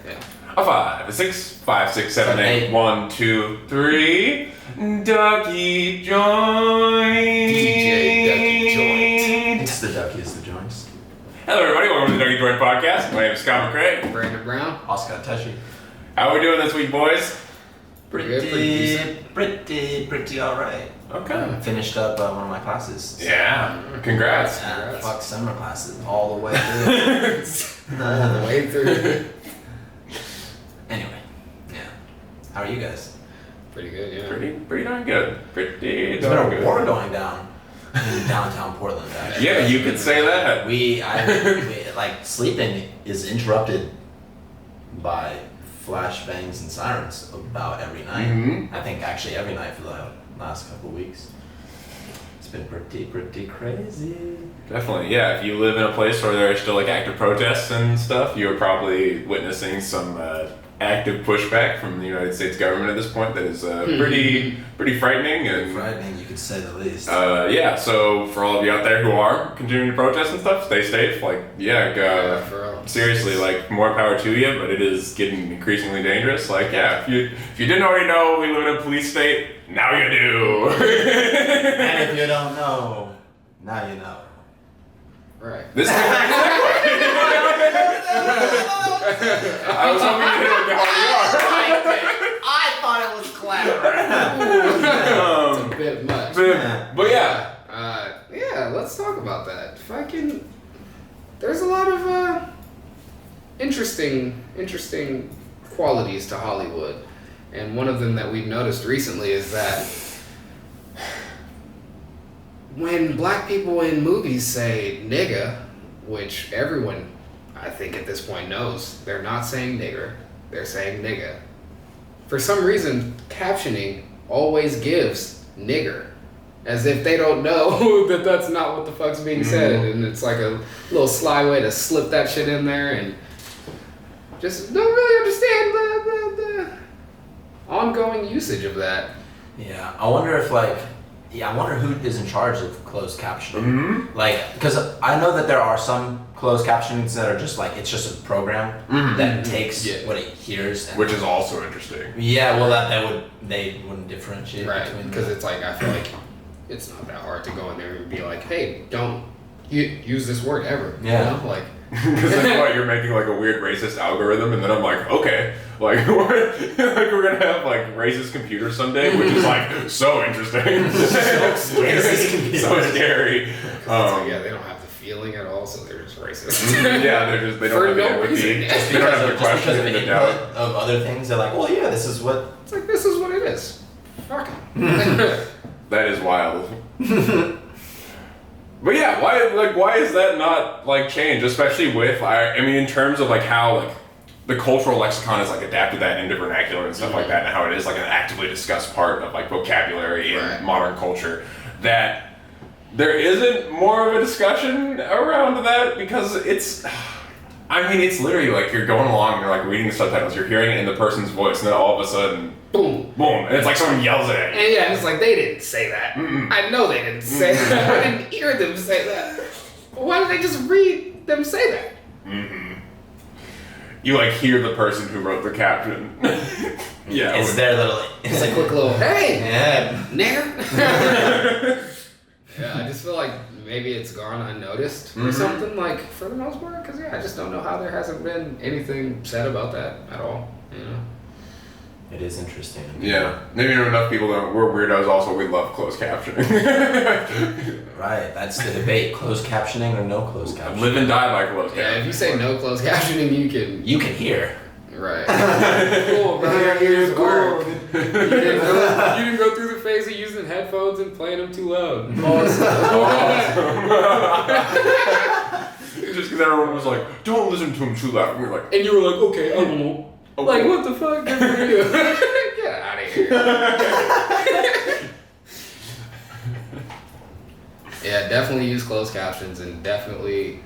Yeah. A 5, a 6, 5, 6, 7, 8, 1, 2, 3. Ducky joint. DJ Ducky Joint. It's the Ducky is the joints. Hello, everybody. Welcome to the Ducky Joint Podcast. My name is Scott McRae. Brandon Brown. Oscar Teshi. How are we doing this week, boys? Pretty alright. Okay. Finished up one of my classes. Yeah. Congrats. Fuck summer classes all the way through. All the way through. Anyway, yeah. How are you guys? Pretty good, yeah. Pretty darn good. There's been a war going down in downtown Portland, actually. Yeah, you could say that. We like sleeping is interrupted by flashbangs and sirens about every night. Mm-hmm. I think actually every night for the last couple of weeks. It's been pretty crazy. Definitely, yeah. If you live in a place where there are still like active protests and stuff, you're probably witnessing some active pushback from the United States government at this point that is pretty frightening and Frightening, you could say the least. yeah. So for all of you out there who are continuing to protest and stuff, stay safe. Like, Yeah, for real. seriously, like more power to you. But it is getting increasingly dangerous. Like, yeah, if you didn't already know, we live in a police state. Now you do. And if you don't know, now you know. Right. This is I was hoping you hit it with the hard I thought it was clever. It's a bit much. but yeah. Yeah, let's talk about that. There's a lot of interesting qualities to Hollywood. And one of them that we've noticed recently is that when black people in movies say nigga, which everyone I think at this point knows, they're not saying nigger, they're saying nigga. For some reason, captioning always gives nigger, as if they don't know that that's not what the fuck's being said, and it's like a little sly way to slip that shit in there and just don't really understand the ongoing usage of that. Yeah, I wonder who is in charge of closed captioning. Mm-hmm. Like, because I know that there are some closed captionings that are just like, it's just a program that takes what it hears. And Which is also interesting. yeah, well, they wouldn't differentiate between Because it's like, I feel like it's not that hard to go in there and be like, hey, don't use this word ever. Yeah. You know? Like, Because that's why you're making like a weird racist algorithm, and then I'm like, okay, like we're gonna have like racist computers someday, which is like so interesting, so scary, so scary. yeah, they don't have the feeling at all, so they're just racist. Yeah, they don't have the empathy. They don't have the question and the doubt of other things. They're like, well, yeah, this is what. It's like, this is what it is. Fuck it. That is wild. But yeah, why is that not like changed? Especially with I mean, in terms of like how like the cultural lexicon has like adapted that into vernacular and stuff like that, and how it is like an actively discussed part of like vocabulary in modern culture, that there isn't more of a discussion around that, because it's literally like you're going along and you're like reading the subtitles, you're hearing it in the person's voice, and then all of a sudden boom, and it's like someone yells at you. And yeah, it's like, they didn't say that. I know they didn't say that. I didn't hear them say that. Why did they just read them say that? You like hear the person who wrote the caption. Yeah, It's their little. It's a quick little, hey, Yeah. nigger. Yeah, I just feel like maybe it's gone unnoticed or something, like, for the most part, because I just don't know how there hasn't been anything said about that at all, you know? It is interesting. Yeah, maybe enough people don't. We're weirdos. Also, we love closed captioning. Right, that's the debate: closed captioning or no closed captioning. Live and die by closed captioning. Yeah, if you say no closed captioning, You can hear. Right. Cool, bro. Your ears work. You didn't go through the phase of using headphones and playing them too loud. Just because everyone was like, "Don't listen to him too loud." And we were like, And you were like, okay, I won't. Okay. Like, what the fuck? Good for you. Get out of here. Yeah, definitely use closed captions, and definitely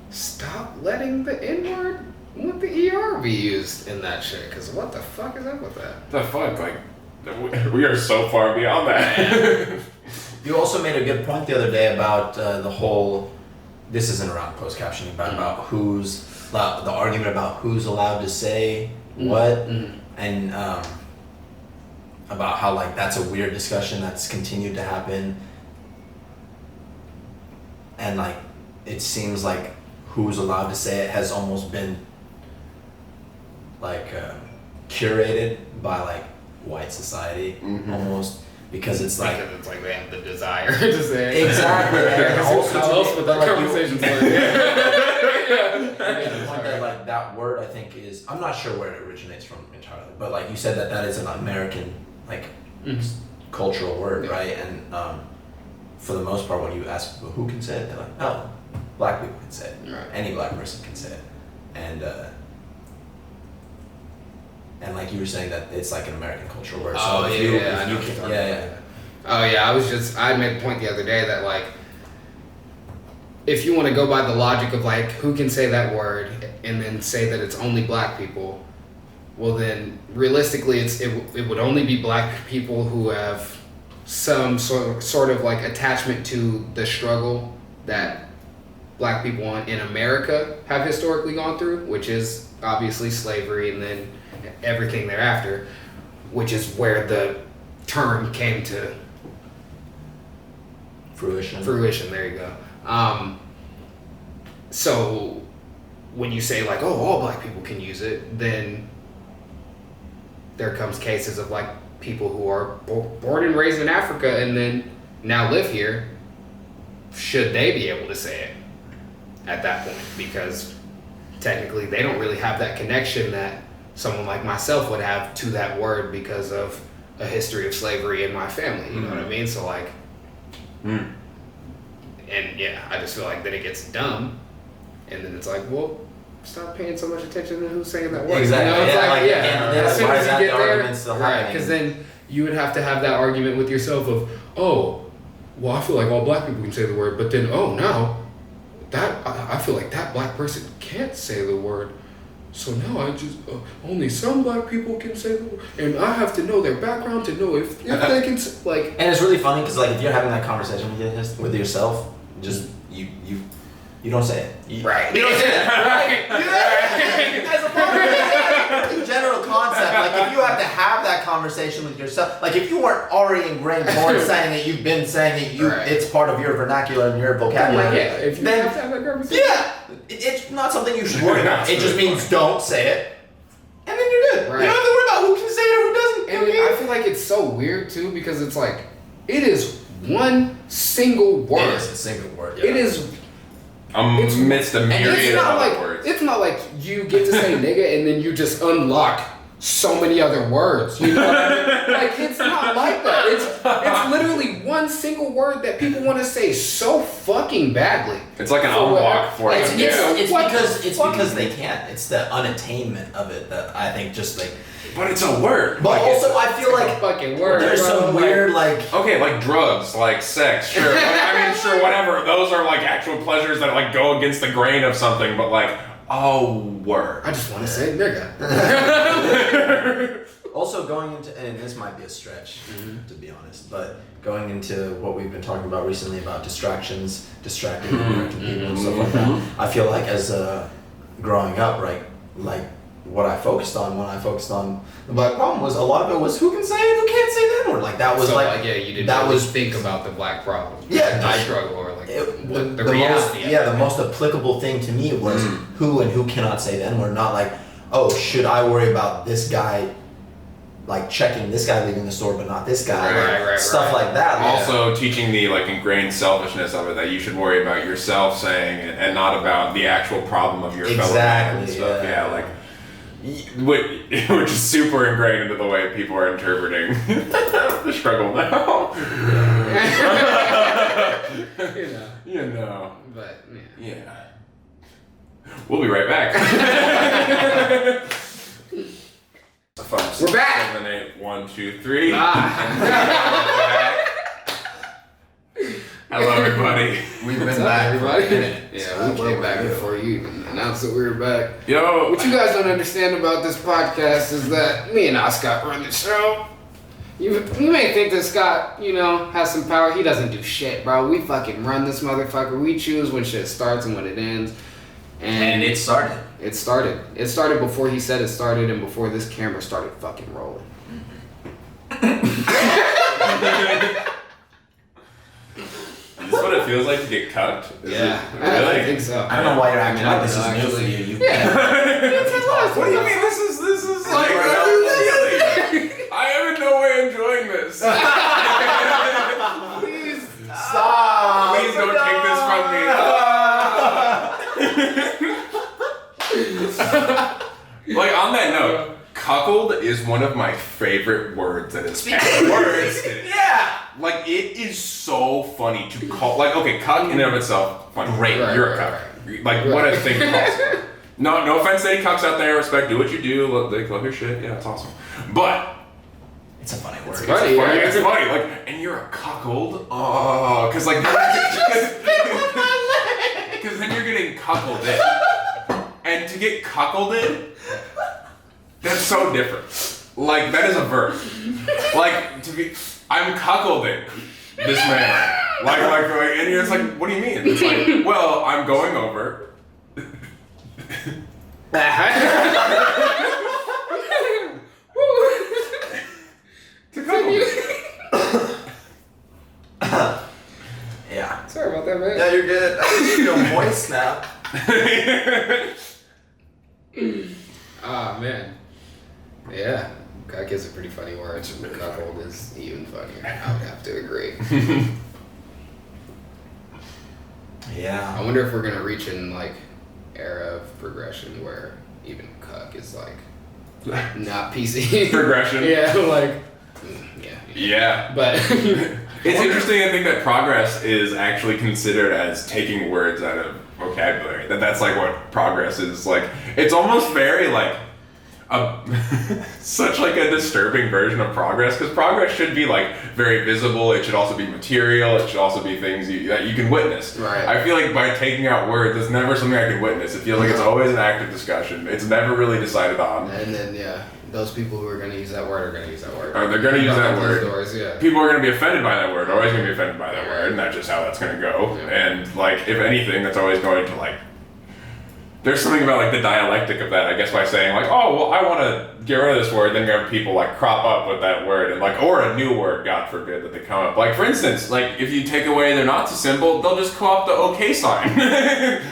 stop letting the N-word with the ER be used in that shit. Because what the fuck is up with that? the fuck? Like, we are so far beyond that. You also made a good point the other day about the whole. This isn't around closed captioning, but about who's the argument about who's allowed to say what, and about how like that's a weird discussion that's continued to happen, and like it seems like who's allowed to say it has almost been like curated by like white society almost, because it's like because it's like they have the desire to say it. Exactly. And also how else would that conversation start? the point that like that word I think is, I'm not sure where it originates from entirely, but like you said that is an American like cultural word, right? And for the most part, when you ask people who can say it, they're like, oh, black people can say it. Right. Any black person can say it, and like you were saying that it's like an American cultural word. Oh, so Oh yeah, I made the point the other day that like, if you want to go by the logic of like who can say that word and then say that it's only black people, well then realistically it would only be black people who have some sort of like attachment to the struggle that black people in America have historically gone through, which is obviously slavery and then everything thereafter, which is where the term came to fruition. There you go. So when you say like, oh, all black people can use it, then there comes cases of like people who are born and raised in Africa and then now live here. Should they be able to say it at that point? Because technically they don't really have that connection that someone like myself would have to that word because of a history of slavery in my family. You know what I mean? So like, and yeah, I just feel like then it gets dumb, and then it's like, well, stop paying so much attention to who's saying that word. Exactly. You know, it's as soon as you get there, right? Because then you would have to have that argument with yourself of, oh, well, I feel like all black people can say the word, but then now that I feel like that black person can't say the word. So now I just only some black people can say the word, and I have to know their background to know if they can like. And it's really funny because like if you're having that conversation with yourself, just you don't say it. Right. You don't say it. Right. As a part of the general concept, like if you have to have that conversation with yourself, like if you weren't already ingrained, born saying that you've been saying that it's part of your vernacular and your vocabulary. Yeah. If you have to have that conversation. Yeah. It's not something you should worry about. It just means don't say it, and then you're good. Right. You don't have to worry about who can say it or who doesn't. And I feel like it's so weird too because it's like it is one single word. It is a single word. Yeah. It is. Amidst a myriad of other like, words. It's not like you get to say nigga and then you just unlock so many other words. You know what I mean? Like it's not like that. It's literally one single word that people want to say so fucking badly. It's like an unlock for It's them. because they can't. It's the unattainment of it that I think just like. But it's a word. But also, I feel like a fucking word. There's some weird like. Okay, like drugs, like sex, sure. Like, I mean, sure, whatever. Those are like actual pleasures that like go against the grain of something. But like, word. I just want to say nigga. Also, going into, and this might be a stretch, to be honest, but going into what we've been talking about recently about distracting American people and stuff like that, I feel like as growing up, right, like what I focused on when I focused on the black problem was a lot of it was who can say it, who can't say that word. Like that was so you didn't really think about the black problem. Yeah, the struggle or like the reality. The most applicable thing to me was who and who cannot say the N-word. Not like, oh, should I worry about this guy, like checking this guy leaving the store, but not this guy, right, stuff like that. Also teaching the like ingrained selfishness of it that you should worry about yourself saying it and not about the actual problem of your fellow man and stuff. Yeah, like. Which is super ingrained into the way people are interpreting the struggle now. You know. But yeah. We'll be right back. 5, We're back. 7, 8, 1, 2, 3. Hello, everybody. We've been back, everybody. Yeah, we came back before you even announced that we were back. Yo. What you guys don't understand about this podcast is that me and Scott run the show. You may think that Scott, has some power. He doesn't do shit, bro. We fucking run this motherfucker. We choose when shit starts and when it ends. And it started. It started. It started before he said it started and before this camera started fucking rolling. Is this what it feels like to get cucked? Yeah, Really? I think so. I don't know why you're acting like this is new for actually. you. What do you mean this is like a feeling? I am in no way enjoying this. Please Stop! Please don't take this from me. Like on that note, cuckold is one of my favorite words that is words. Yeah! Like it is so funny to call okay, cuck in and of itself, funny. Great, you're a cuck. Like what a thing to call someone. No offense to any cucks out there, respect, do what you do, love your shit, yeah, it's awesome. But It's a funny word. it's funny, like, and you're a cuckold, oh, cause like, cause then you're getting cuckolded. And to get cuckolded, that's so different. Like, that is a verb. Like, to be, I'm cuckolding this man. Like, and you're just like, what do you mean? It's like, well, I'm going over. To cuckold. Yeah. Sorry about that, man. Yeah, you're good. I just need a voice snap. Ah, man. Yeah. Cuck is a pretty funny word. Cuckold is even funnier. I would have to agree. Yeah. I wonder if we're gonna reach an like era of progression where even cuck is like not PC. Progression. Yeah, like yeah. Yeah. But It's interesting to think that progress is actually considered as taking words out of vocabulary. That's like what progress is like. It's almost very like such like a disturbing version of progress, because progress should be like very visible. It should also be material. It should also be things that you can witness. Right. I feel like by taking out words, it's never something I can witness. It feels like it's always an active discussion. It's never really decided on. and then those people who are gonna use that word are gonna use that word. They're gonna use that Behind word. those doors, yeah. People are going to be offended by that word, always going to be offended by that word, and that's just how that's going to go. Yeah. And, like, if anything, that's always going to, like, there's something about, like, the dialectic of that, I guess, by saying, like, oh, well, I want to get rid of this word, then you have people, like, crop up with that word, and, like, or a new word, God forbid, that they come up. Like, for instance, like, if you take away their Nazi symbol, they'll just co-opt the OK sign,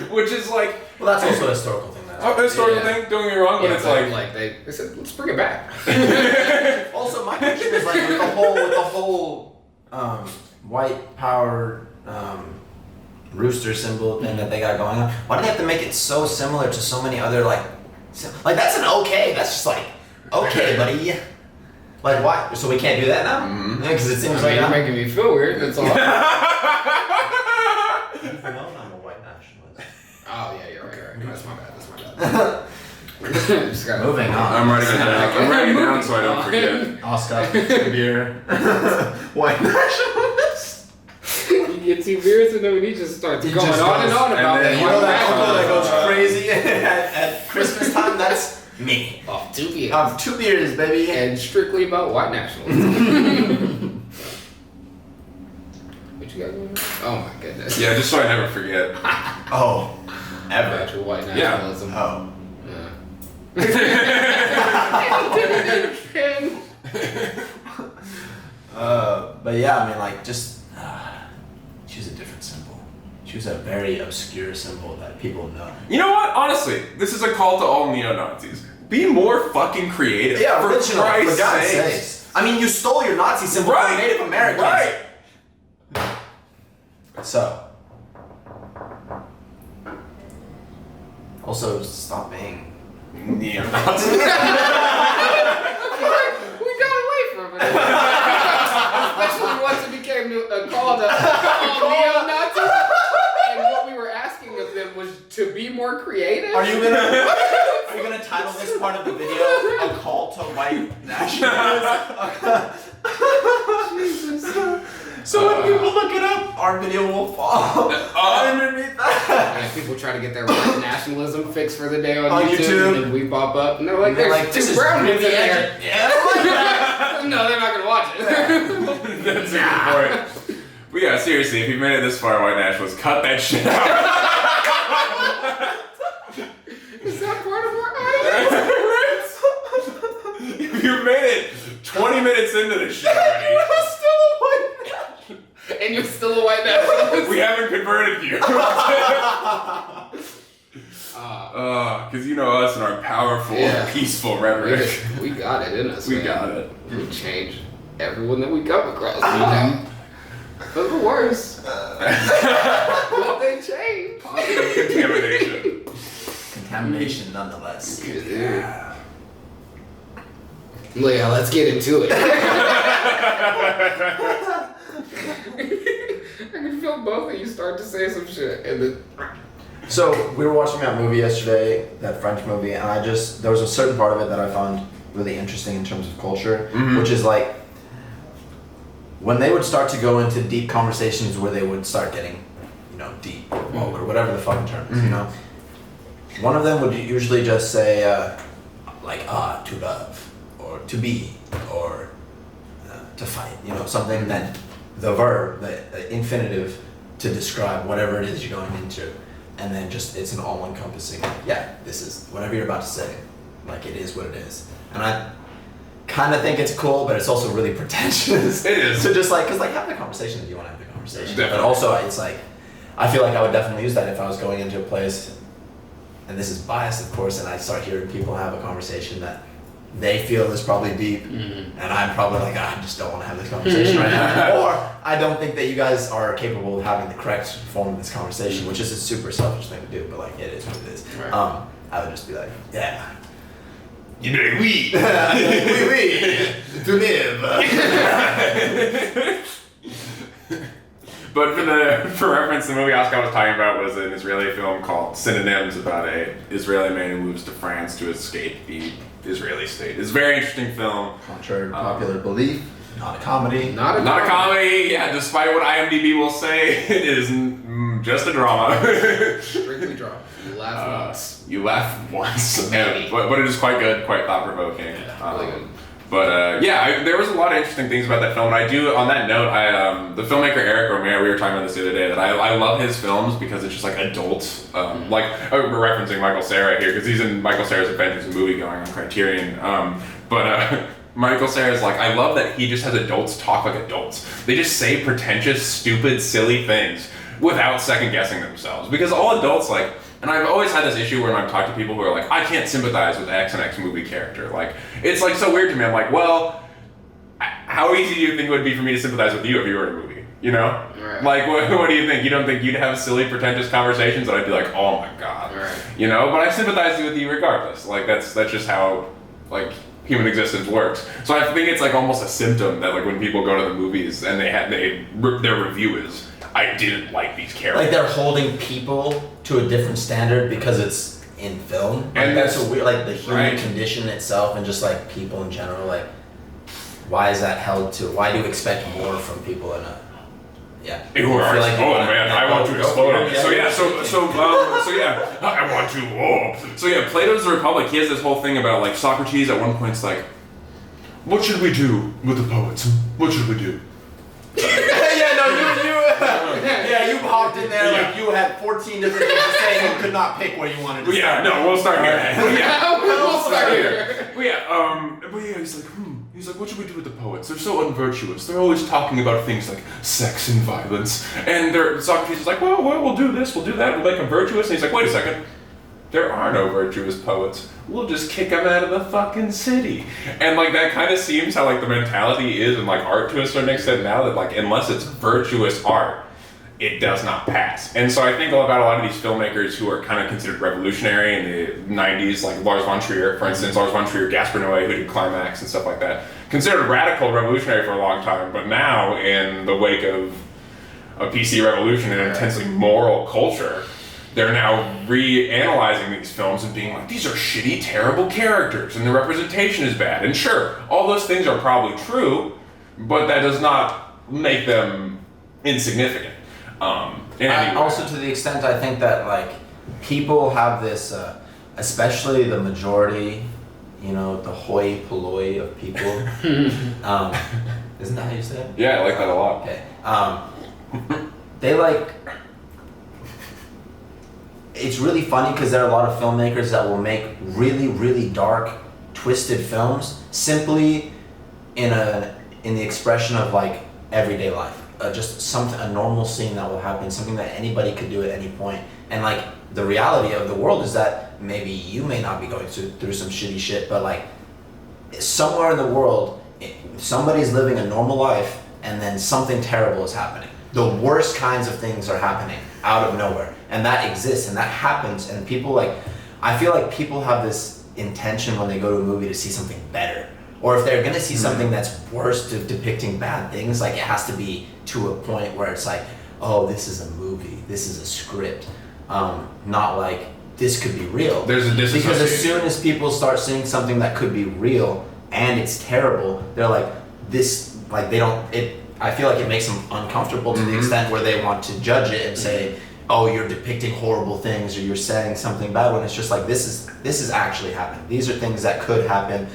which is, like... Well, that's also a historical thing. A historical thing, don't get me wrong, but it's like they said, let's bring it back. Also, my question is like with the whole white power rooster symbol thing that they got going on. Why do they have to make it so similar to so many other like that's an okay? That's just like okay, buddy. Like why? So we can't do that now? Because it seems like you're making me feel weird. That's all. I'm a white nationalist. Oh yeah, you're right. That's my bad. Moving on. I'm writing it down. I'm writing it down so I don't forget. Oscar, beer. White nationalist. You get 2 beers and then he just starts He going just on and goes- on about and then it. You know that uncle that goes Uh, crazy at Christmas time? That's me. Off 2 beers. 2 beers, baby. And strictly about white nationalism. What you got going on? Oh my goodness. Yeah, just so I never forget. Oh, ever. Actual white nationalism. Oh. Yeah. But yeah, I mean, like, just choose a different symbol. Choose a very obscure symbol that people know. You know what? Honestly, this is a call to all neo-Nazis. Be more fucking creative. Yeah, for original, for Christ's God's sakes. sakes. I mean, you stole your Nazi symbol Right. from Native Americans. Right. So. Also, stop being Neo-Nazis. We got away from it. Especially once it became called neo-Nazis. And what we were asking of them was to be more creative. Are you gonna title this part of the video "A Call to White Nationalism"? Jesus. So when people look it up, our video will fall underneath that. And people try to get their white nationalism fix for the day on On YouTube, YouTube. and then we pop up, and they're like, They're "There's like, two this is brown ones in really there." edgy. Yeah, I don't like that. No, they're not gonna watch it. That's a good point. But yeah, seriously, if you made it this far, white nationalists, cut that shit out. You made it 20 minutes into this shit already. And you're still a white nationalist. We haven't converted you. Because you know us and our powerful, peaceful rhetoric. We got it in us. We got it. We change everyone that we come across. For the worse. But they change. Contamination. Contamination, nonetheless. Yeah. Yeah, let's get into it. I can feel both of you start to say some shit, and then. So we were watching that movie yesterday, that French movie, and there was a certain part of it that I found really interesting in terms of culture, which is like when they would start to go into deep conversations where they would start getting, deep or woke or whatever the fucking term is, One of them would usually just say, to love, or to be, or to fight, something that the verb, the infinitive to describe whatever it is you're going into. And then it's an all-encompassing, this is whatever you're about to say, it is what it is. And I kind of think it's cool, but it's also really pretentious. It is. So just because have the conversation that you want to have the conversation. Definitely. But also it's I feel like I would definitely use that if I was going into a place, and this is biased of course, and I start hearing people have a conversation that they feel is probably deep, and I'm probably I just don't want to have this conversation right now. Or I don't think that you guys are capable of having the correct form of this conversation, which is a super selfish thing to do, but it is what it is. Right. I would just be like, yeah. You know, we. Oui, to live. But for reference, the movie Oscar was talking about was an Israeli film called Synonyms about a Israeli man who moves to France to escape the Israeli state. It's a very interesting film. Contrary to popular belief, not a comedy. Not a comedy, yeah, despite what IMDb will say, it is just a drama. Strictly drama. You laugh once. You laugh once. But it is quite good, quite thought-provoking. Yeah, really good. But there was a lot of interesting things about that film. And I do, on that note, the filmmaker Eric Romer, we were talking about this the other day, that I love his films because it's just adult. We're referencing Michael Cera here because he's in Michael Cera's Adventures movie going on Criterion. Michael Cera's I love that he just has adults talk like adults. They just say pretentious, stupid, silly things without second guessing themselves. Because all adults and I've always had this issue where I've talked to people who are I can't sympathize with X and X movie character. It's so weird to me. I'm well, how easy do you think it would be for me to sympathize with you if you were in a movie? Right. What do you think? You don't think you'd have silly, pretentious conversations that I'd be oh my god, right. But I sympathize with you regardless. That's just how human existence works. So I think it's almost a symptom that when people go to the movies and their review is, I didn't like these characters. They're holding people to a different standard because it's in film. And that's a weird, the human right. condition itself and just people in general, why is that held to, why do you expect more from people in a, Who are I want to explode on this. I want to, Plato's The Republic, he has this whole thing about Socrates at one point is what should we do with the poets? What should we do? you hopped in there you had 14 different things to say and you could not pick what you wanted to say. We'll start here. We'll start here. He's what should we do with the poets? They're so unvirtuous. They're always talking about things like sex and violence. And Socrates is well, we'll do this, we'll do that, we'll make them virtuous. And he's wait a second. There are no virtuous poets. We'll just kick them out of the fucking city. And that kind of seems how the mentality is in art to a certain extent now that unless it's virtuous art, it does not pass. And so I think about a lot of these filmmakers who are kind of considered revolutionary in the 90s, Lars von Trier, for instance, Lars von Trier, Gaspar Noé, who did Climax and stuff like that, considered radical revolutionary for a long time, but now in the wake of a PC revolution and an intensely moral culture, they're now reanalyzing these films and being these are shitty, terrible characters, and the representation is bad. And sure, all those things are probably true, but that does not make them insignificant. Also, to the extent I think that people have this, especially the majority, the hoi polloi of people. Isn't that how you say it? Yeah, I like that a lot. Okay. They it's really funny because there are a lot of filmmakers that will make really, really dark, twisted films simply in the expression of like everyday life, just something, a normal scene that will happen, something that anybody could do at any point. And like the reality of the world is that maybe you may not be going through some shitty shit, but like somewhere in the world somebody's living a normal life and then something terrible is happening. The worst kinds of things are happening out of nowhere, and that exists and that happens. And people like, I feel like people have this intention when they go to a movie to see something better, or if they're gonna see something that's worse, depicting bad things, like it has to be to a point where it's like, oh, this is a movie, this is a script, not like this could be real. There's a disassociation. Because as soon as people start seeing something that could be real and it's terrible, they're like, this, like they don't, I feel like it makes them uncomfortable to the extent where they want to judge it and say, oh, you're depicting horrible things, or you're saying something bad, when it's just like, this is actually happening. These are things that could happen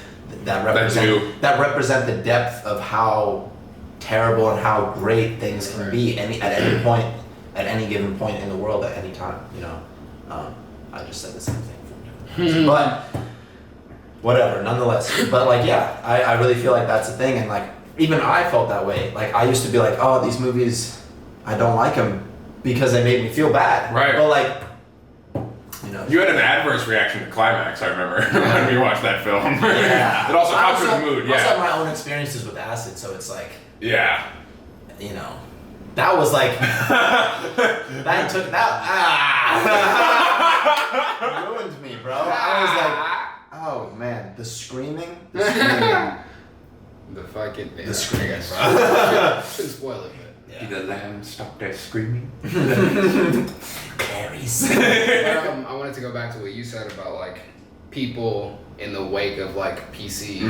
that represent the depth of how terrible and how great things can be at any point, at any given point in the world, at any time, you know. I just said the same thing. But whatever, nonetheless. But like, yeah, I really feel like that's a thing. And like, even I felt that way. Like, I used to be like, oh, these movies, I don't like them because they made me feel bad. Right. But like, you know. You had an adverse reaction to Climax, I remember, when we watched that film. Yeah. It also helps with the mood, I also had my own experiences with acid, so it's like, yeah. you know, that was like, that took, ruined me, bro. I was like, oh man, the screaming. The fucking The screaming, bro. Shouldn't spoil it, but Did the lamb stop there screaming? Clarice. I wanted to go back to what you said about like people in the wake of like PC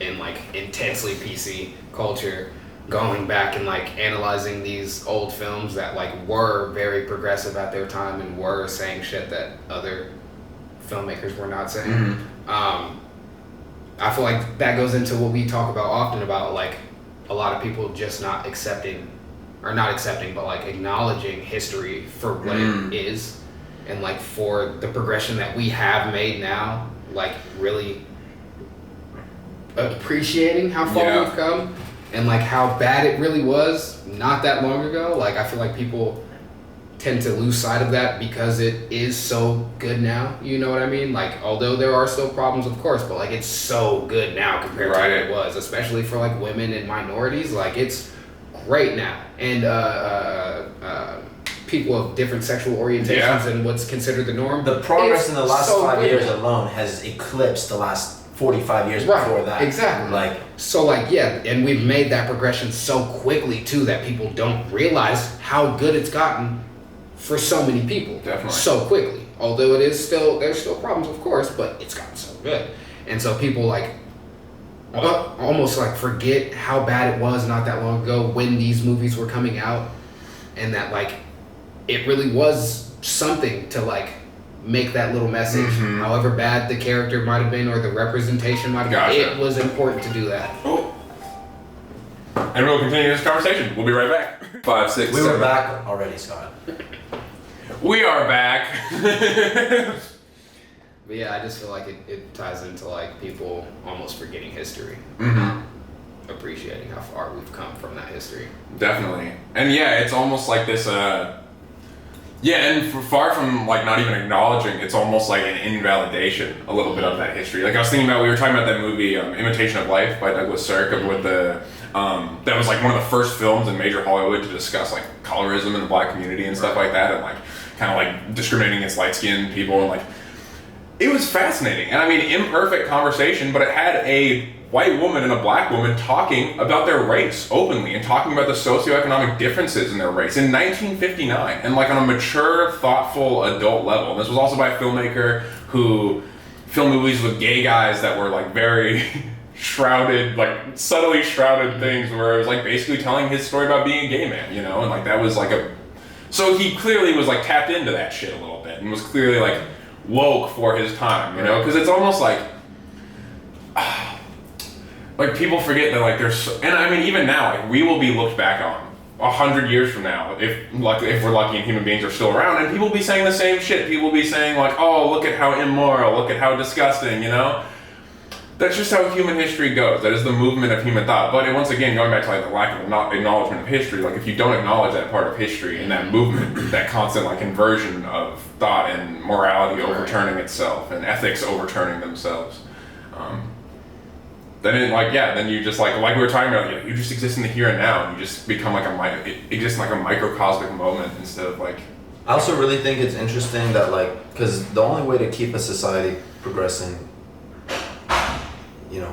and like intensely PC culture going back and like analyzing these old films that like were very progressive at their time and were saying shit that other filmmakers were not saying. I feel like that goes into what we talk about often about like a lot of people just not accepting, but like acknowledging history for what it is, and like for the progression that we have made now, like really appreciating how far we've come and like how bad it really was not that long ago. Like I feel like people tend to lose sight of that because it is so good now, you know what I mean? Like, although there are still problems, of course, but like it's so good now compared to what it was, especially for like women and minorities. Like it's great now, and people of different sexual orientations and what's considered the norm. The progress it's in the last so 5 good years now. alone has eclipsed the last 45 years before that. Exactly. Like, so like, yeah, and we've made that progression so quickly too that people don't realize how good it's gotten for so many people. Definitely. So quickly. Although there's still problems, of course, but it's gotten so good. And so people like almost like forget how bad it was not that long ago when these movies were coming out, and that like it really was something to like make that little message, however bad the character might have been or the representation might have been. It was important to do that. And we'll continue this conversation. We'll be right back. 5, 6, we 7. were back already, Scott. We are back. But yeah, I just feel like it ties into like people almost forgetting history, appreciating how far we've come from that history. Definitely. And yeah, it's almost like this, and far from like not even acknowledging, it's almost like an invalidation a little bit of that history. Like I was thinking about, we were talking about that movie, Imitation of Life by Douglas Sirk, with the, that was like one of the first films in major Hollywood to discuss like colorism in the black community and stuff like that, and like kind of like discriminating against light-skinned people, and like, it was fascinating. And I mean, imperfect conversation, but it had a white woman and a black woman talking about their race openly and talking about the socioeconomic differences in their race in 1959, and like on a mature, thoughtful, adult level. And this was also by a filmmaker who filmed movies with gay guys that were like very shrouded, like subtly shrouded things, where it was like basically telling his story about being a gay man, you know? And like that was like so he clearly was like tapped into that shit a little bit and was clearly like woke for his time, you know? Because it's almost like people forget that like there's, and I mean even now, like we will be looked back on 100 years from now, if we're lucky and human beings are still around, and people will be saying the same shit. People will be saying like, oh, look at how immoral, look at how disgusting, you know? That's just how human history goes. That is the movement of human thought. But once again, going back to like the lack of acknowledgement of history, like if you don't acknowledge that part of history and that movement, that constant like inversion of thought and morality overturning itself and ethics overturning themselves, then then you just like we were talking about, you just exist in the here and now, and you just become like exist in like a microcosmic moment instead of like. I also really think it's interesting that because the only way to keep a society progressing,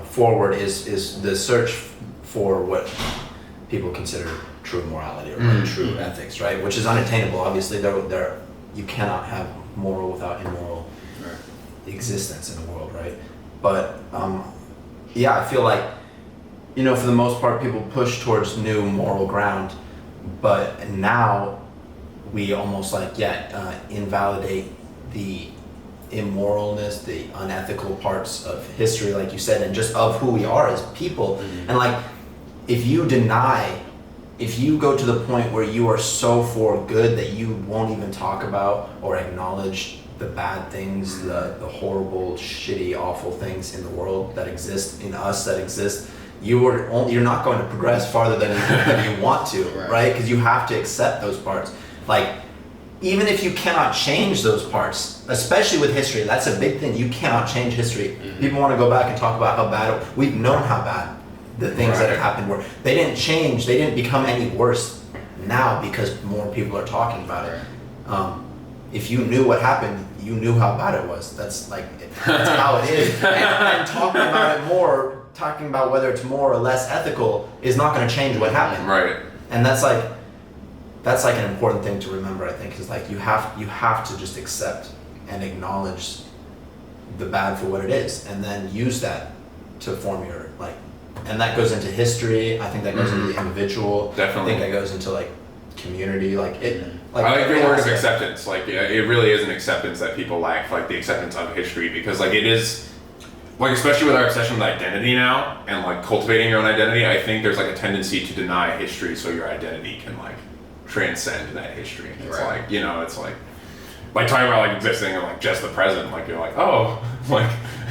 forward is the search for what people consider true morality or true ethics, right? Which is unattainable. Obviously, there you cannot have moral without immoral existence in the world, right? But I feel like for the most part, people push towards new moral ground, but now we almost invalidate the immoralness, the unethical parts of history, like you said, and just of who we are as people. And if you go to the point where you are so for good that you won't even talk about or acknowledge the bad things, the horrible, shitty, awful things in the world that exist, in us that exist, you're not going to progress farther than you want to, right? Because you have to accept those parts. Even if you cannot change those parts, especially with history, that's a big thing. You cannot change history. People want to go back and talk about how bad we've known how bad the things that have happened were. They didn't change. They didn't become any worse now because more people are talking about it. If you knew what happened, you knew how bad it was. That's how it is. And talking about it more, talking about whether it's more or less ethical is not going to change what happened. Right. And that's an important thing to remember, I think, is you have to just accept and acknowledge the bad for what it is, and then use that to form your and that goes into history. I think that goes into the individual. Definitely. I think that goes into community. I like your word of acceptance. It really is an acceptance that people lack, the acceptance of history, because it is. Especially with our obsession with identity now and cultivating your own identity, I think there's a tendency to deny history so your identity can transcend that history. It's it's talking about existing in just the present. You're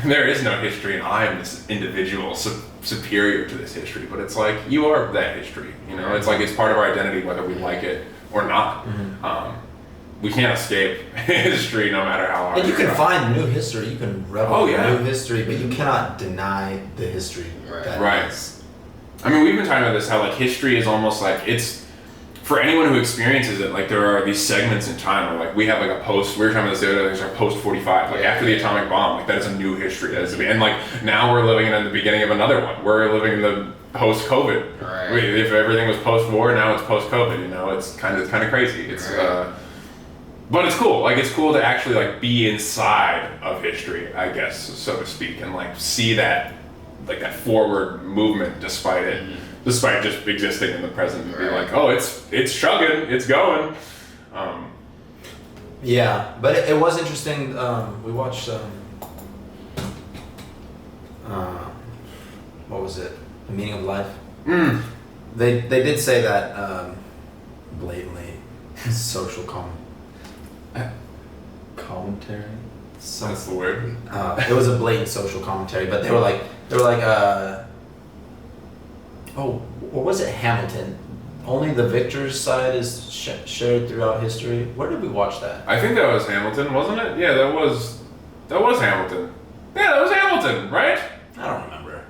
there is no history and I am this individual superior to this history. But it's you are that history. It's it's part of our identity whether we like it or not. We can't escape history no matter how hard. And you can find new history. You can revel in new history, but you Mm-hmm. cannot deny the history. Right. I mean, we've been talking about this, how history is almost it's, for anyone who experiences it, there are these segments in time where we have a post, we were talking about this the other day, there's our post 45, after the atomic bomb, that is a new history. That is and now we're living in the beginning of another one. We're living in the post-COVID. Right. If everything was post-war, now it's post-COVID, it's kind of crazy. It's but it's cool. It's cool to actually be inside of history, I guess, so to speak, and see that that forward movement despite just existing in the present, and be oh, it's chugging, it's going. Yeah, but it was interesting. We watched what was it? The Meaning of Life. They did say that blatantly social commentary. That's the word. It was a blatant social commentary, but they were what was it? Hamilton. Only the victor's side is shared throughout history. Where did we watch that? I think that was Hamilton, wasn't it? Yeah, that was Hamilton. Yeah, that was Hamilton, right? I don't remember.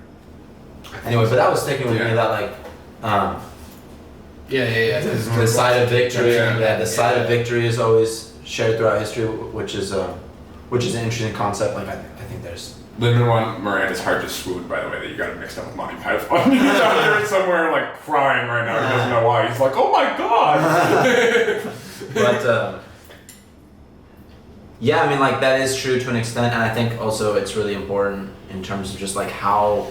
Anyway, but that was sticking with me that the side of victory. The side of victory is always shared throughout history, which is an interesting concept. I think there's. Lin-Manuel Miranda's heart just swooned, by the way, that you got it mixed up with Monty Python. He's out there somewhere crying right now. He doesn't know why. He's oh my god! But yeah, I mean that is true to an extent, and I think also it's really important in terms of just how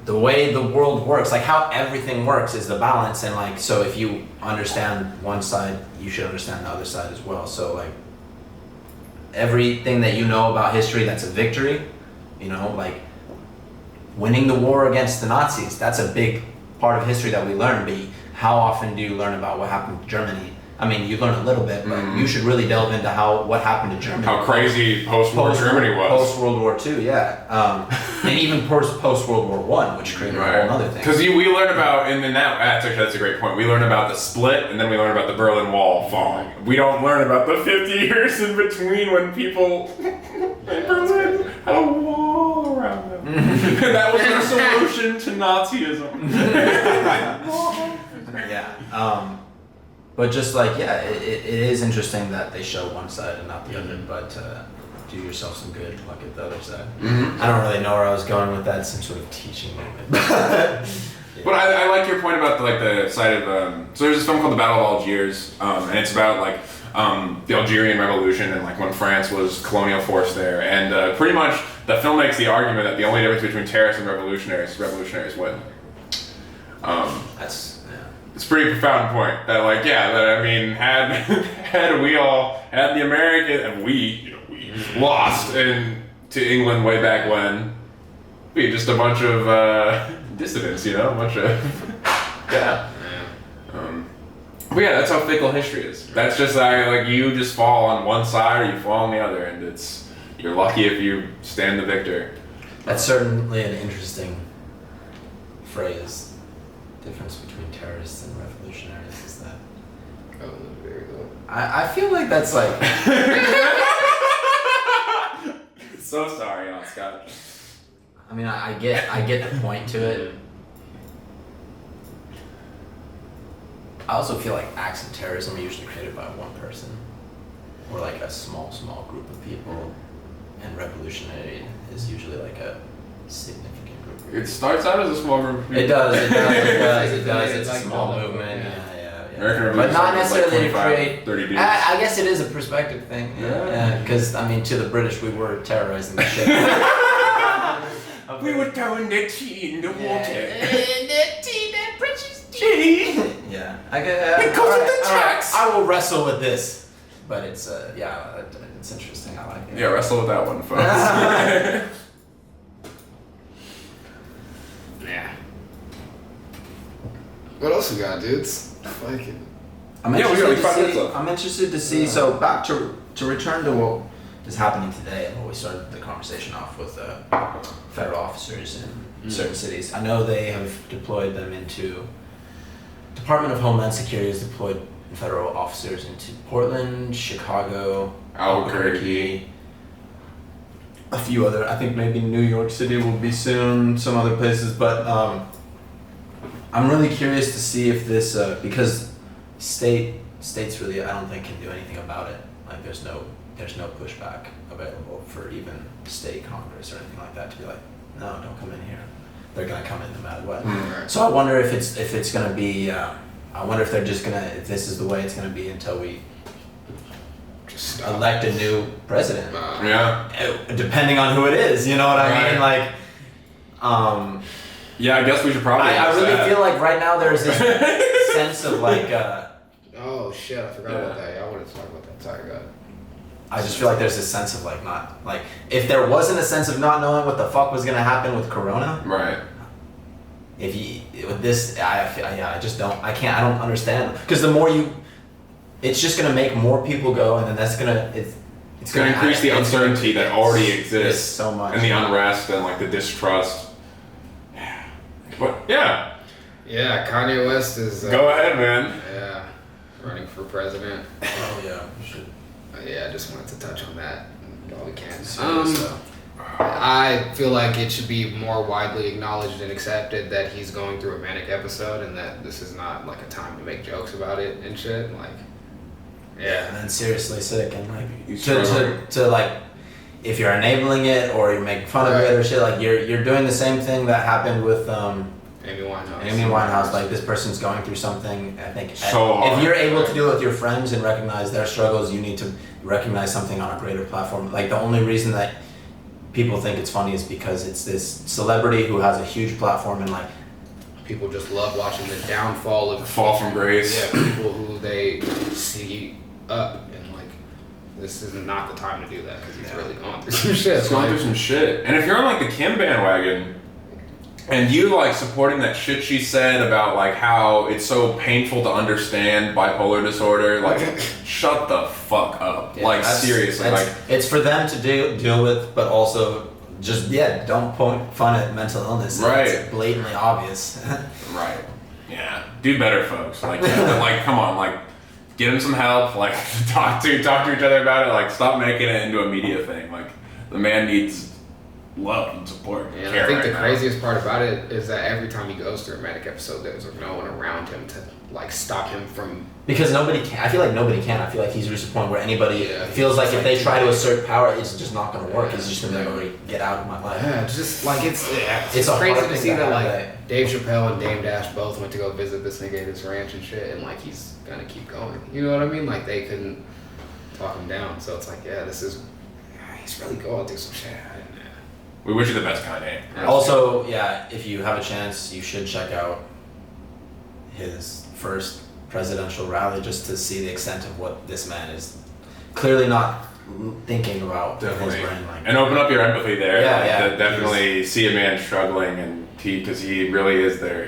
the way the world works, how everything works is the balance, and so if you understand one side, you should understand the other side as well. So everything that you know about history that's a victory, winning the war against the Nazis, that's a big part of history that we learn, but how often do you learn about what happened to Germany I mean, you learn a little bit, but you should really delve into what happened to Germany. How crazy post-war Germany was. Post-World War II, yeah. And even post-World War I, which created a whole other thing. Because we learn about, that's a great point. We learn about the split, and then we learn about the Berlin Wall falling. We don't learn about the 50 years in between when people in Berlin had a wall around them. That was their solution to Nazism. Yeah. But just like, it is interesting that they show one side and not the other, but do yourself some good, look at the other side. Mm-hmm. I don't really know where I was going with that, some sort of teaching moment. But I like your point about the side of, so there's this film called The Battle of Algiers, and it's about the Algerian Revolution and when France was colonial force there, and pretty much the film makes the argument that the only difference between terrorists and revolutionaries win. It's a pretty profound point that had the American and we lost to England way back when, we just a bunch of dissidents, a bunch of but yeah, that's how fickle history is. That's just you just fall on one side or you fall on the other, and you're lucky if you stand the victor. That's certainly an interesting phrase. Difference between terrorists and revolutionaries is that. Oh, very good. I feel like that's So sorry, Scott. I mean, I get the point to it. I also feel like acts of terrorism are usually created by one person, or a small group of people, and revolutionary is usually a significant group. It starts out as a small group of people. It does. It's a small movement. Yeah. But not necessarily to create. 30 dudes. I guess it is a perspective thing. Yeah. Because to the British, we were terrorizing the shit. We were throwing their tea in the water. Their tea, that precious tea. Yeah. Because of the tax. I will wrestle with this, but it's it's interesting. I like it. Yeah, wrestle with that one, folks. Yeah. What else we got, dudes? Fucking. I'm interested to see. So back to return to what is happening today and what we started the conversation off with federal officers in certain cities. I know they have deployed them into. Department of Homeland Security has deployed federal officers into Portland, Chicago, Albuquerque, a few other. I think maybe New York City will be soon. Some other places, but I'm really curious to see if this because states really I don't think can do anything about it. There's no pushback available for even state Congress or anything like that to be no, don't come in here. They're gonna come in no matter what. Mm-hmm. So I wonder if it's gonna be. I wonder if they're just gonna. If this is the way it's gonna be until we just elect a new president. Depending on who it is, you know what I mean? Yeah, I guess we should probably. I really feel like right now there's this sense of oh shit! I forgot about that. Yeah, I wanted to talk about that. Sorry, go ahead. I just feel like there's this sense of not if there wasn't a sense of not knowing what the fuck was gonna happen with Corona. Right. With this, I just don't. I don't understand because the more it's just gonna make more people go, and then that's gonna it's gonna increase the uncertainty that already exists so much, and the unrest and the distrust. But yeah. Yeah, Kanye West is. Go ahead, man. Yeah, running for president. Oh yeah, we should. Yeah, I just wanted to touch on that all we can. I feel like it should be more widely acknowledged and accepted that he's going through a manic episode and that this is not a time to make jokes about it and shit. Yeah. And then seriously sick and to if you're enabling it or you're making fun of it or shit, you're doing the same thing that happened with Amy Winehouse. Amy Winehouse, this person's going through something. I think so hard. If you're able to do it with your friends and recognize their struggles, you need to recognize something on a greater platform. The only reason that people think it's funny is because it's this celebrity who has a huge platform and people just love watching the downfall of fall from grace. Yeah, people who they see up and this is not the time to do that because he's really going through some shit. He's going through some shit. And if you're on the Kim bandwagon, And you like supporting that shit she said about like how it's so painful to understand bipolar disorder. Like, shut the fuck up. Yeah, like seriously, like it's for them to deal with, but also just don't point fun at mental illness. Right. It's blatantly obvious. right. Yeah. Do better, folks. Like, like come on, like get him some help. Like talk to each other about it. Like stop making it into a media thing. Like the man needs love and support. And I think the craziest part about it is that every time he goes through a manic episode, there's no one around him to like stop him from. Because nobody can. I feel like nobody can. I feel like he's reached a point where anybody feels like if they try to assert power, it's just not going to work. It's just going to be like, get out of my life. Yeah, just like it's crazy to see that like Dave Chappelle and Dame Dash both went to go visit this nigga at his ranch and shit, and like he's gonna keep going. You know what I mean? Like they couldn't talk him down. So it's like, he's really going through some shit. We wish you the best, Kanye. Also, if you have a chance, you should check out his first presidential rally just to see the extent of what this man is clearly not thinking about. Definitely. His brain, like, and open up your empathy there. Yeah. Definitely see a man struggling, and because he really is there.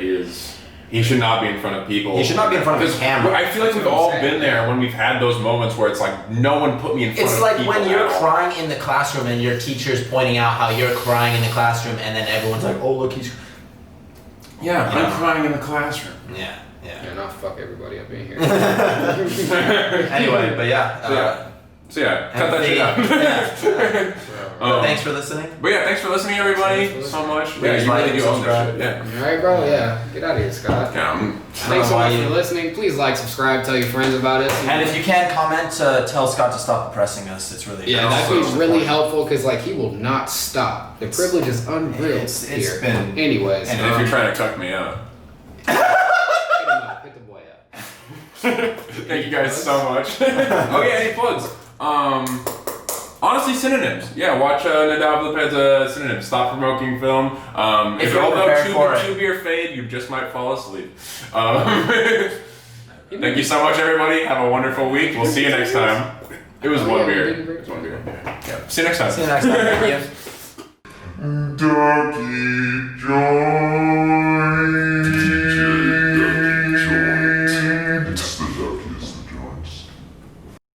He should not be in front of people. He should not be in front of the camera. I feel like we've all been there when we've had those moments where it's like, no one put me in front of people. It's like when you're crying in the classroom and your teacher's pointing out how you're crying in the classroom, and then everyone's like, oh, look, he's... Yeah, I'm crying in the classroom. Yeah. Yeah, not fuck everybody up being here. Anyway, but So cut that shit out. Thanks for listening. But thanks for listening, everybody, so much. Yeah, you really do own this shit. Yeah. Alright, bro, get out of here, Scott. Thanks so much for listening. Please like, subscribe, tell your friends about it. And if you can, comment, tell Scott to stop oppressing us. It's really that'd be really helpful, because like he will not stop. The privilege is unreal. It's been... Anyways. And if you're trying to cuck me out. Hit the boy up. Thank you guys so much. Any plugs? Honestly, Synonyms. Yeah, watch Nadav Lapid's Synonyms. Stop promoting film. If you're although two beer fade, you just might fall asleep. Thank you so much, everybody. Have a wonderful week. We'll see you next time. It was one beer. Yeah. See you next time. Thank you. Ducky Jones.